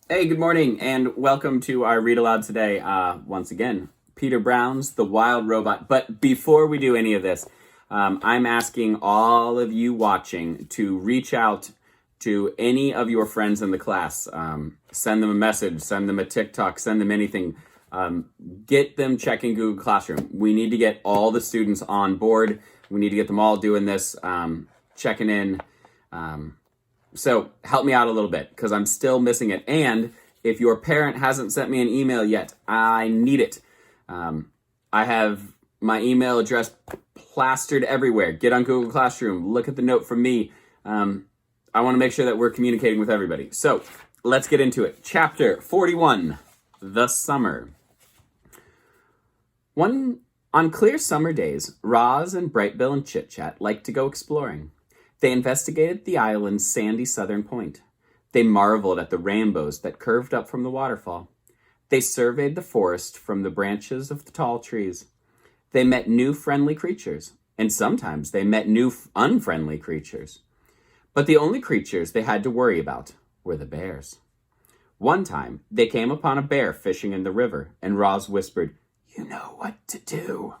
Hey, good morning, and welcome to our read aloud today. Once again, Peter Brown's The Wild Robot. But before we do any of this, I'm asking all of you watching to reach out to any of your friends in the class. Send them a message, send them a TikTok, send them anything. Get them checking Google Classroom. We need to get all the students on board. We need to get them all doing this, checking in. So help me out a little bit because I'm still missing it. And if your parent hasn't sent me an email yet, I need it. I have my email address plastered everywhere. Get on Google Classroom. Look at the note from me. I want to make sure that we're communicating with everybody. So let's get into it. Chapter 41, The Summer. On clear summer days, Roz and Brightbill and Chit Chat liked to go exploring. They investigated the island's sandy southern point. They marveled at the rainbows that curved up from the waterfall. They surveyed the forest from the branches of the tall trees. They met new friendly creatures, and sometimes they met new unfriendly creatures. But the only creatures they had to worry about were the bears. One time, they came upon a bear fishing in the river, and Roz whispered, "You know what to do."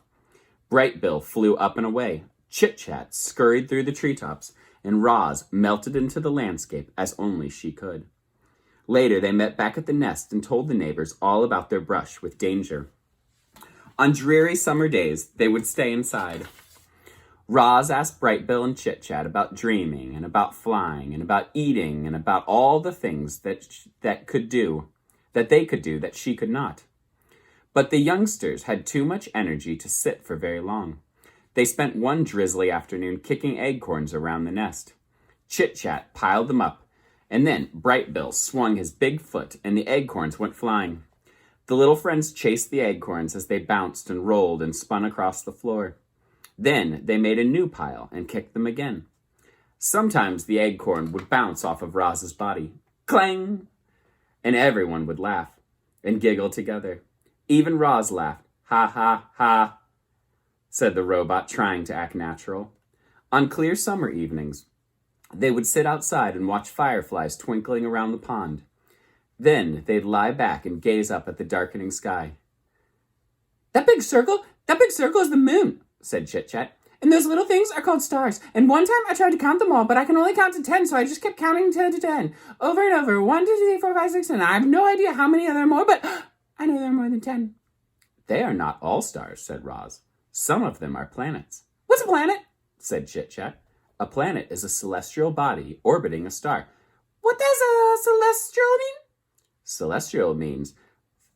Brightbill flew up and away. Chit-Chat scurried through the treetops, and Roz melted into the landscape as only she could. Later, they met back at the nest and told the neighbors all about their brush with danger. On dreary summer days, they would stay inside. Roz asked Brightbill and Chit-Chat about dreaming and about flying and about eating and about all the things that they could do that she could not. But the youngsters had too much energy to sit for very long. They spent one drizzly afternoon kicking acorns around the nest. Chit-Chat piled them up, and then Brightbill swung his big foot and the acorns went flying. The little friends chased the acorns as they bounced and rolled and spun across the floor. Then they made a new pile and kicked them again. Sometimes the acorn would bounce off of Roz's body. Clang! And everyone would laugh and giggle together. Even Roz laughed. Ha ha ha, said the robot, trying to act natural. On clear summer evenings, they would sit outside and watch fireflies twinkling around the pond. Then they'd lie back and gaze up at the darkening sky. That big circle is the moon," said Chit-Chat. "And those little things are called stars. And one time I tried to count them all, but I can only count to 10, so I just kept counting to 10. Over and over. 1, 2, 3, 4, 5, 6, and I have no idea how many there are more, but I know there are more than 10. "They are not all stars," said Roz. "Some of them are planets." "What's a planet?" said Chit-Chat. "A planet is a celestial body orbiting a star." "What does a celestial mean?" "Celestial means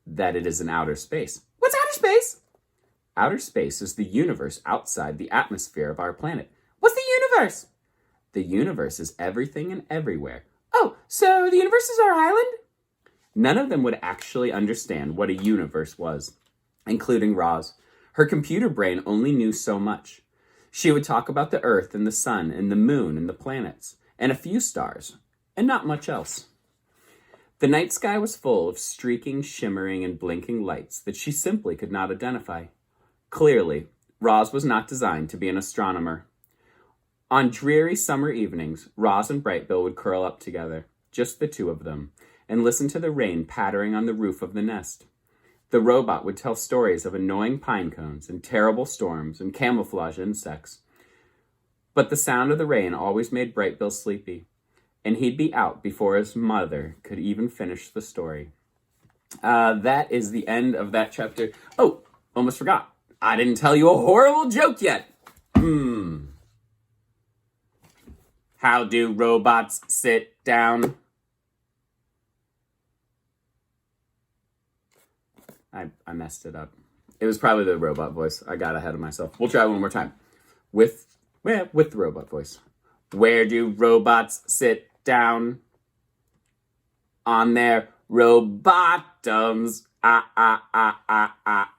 that it is in outer space." "What's outer space?" "Outer space is the universe outside the atmosphere of our planet." "What's the universe?" "The universe is everything and everywhere." "Oh, so the universe is our island?" None of them would actually understand what a universe was, including Roz. Her computer brain only knew so much. She would talk about the Earth and the sun and the moon and the planets, and a few stars, and not much else. The night sky was full of streaking, shimmering, and blinking lights that she simply could not identify. Clearly, Roz was not designed to be an astronomer. On dreary summer evenings, Roz and Brightbill would curl up together, just the two of them, and listen to the rain pattering on the roof of the nest. The robot would tell stories of annoying pine cones and terrible storms and camouflage insects. But the sound of the rain always made Brightbill sleepy, and he'd be out before his mother could even finish the story. That is the end of that chapter. Oh, almost forgot. I didn't tell you a horrible joke yet. How do robots sit down? I messed it up. It was probably the robot voice. I got ahead of myself. We'll try one more time. With the robot voice. Where do robots sit down? On their robotums. Ah, ah, ah, ah, ah.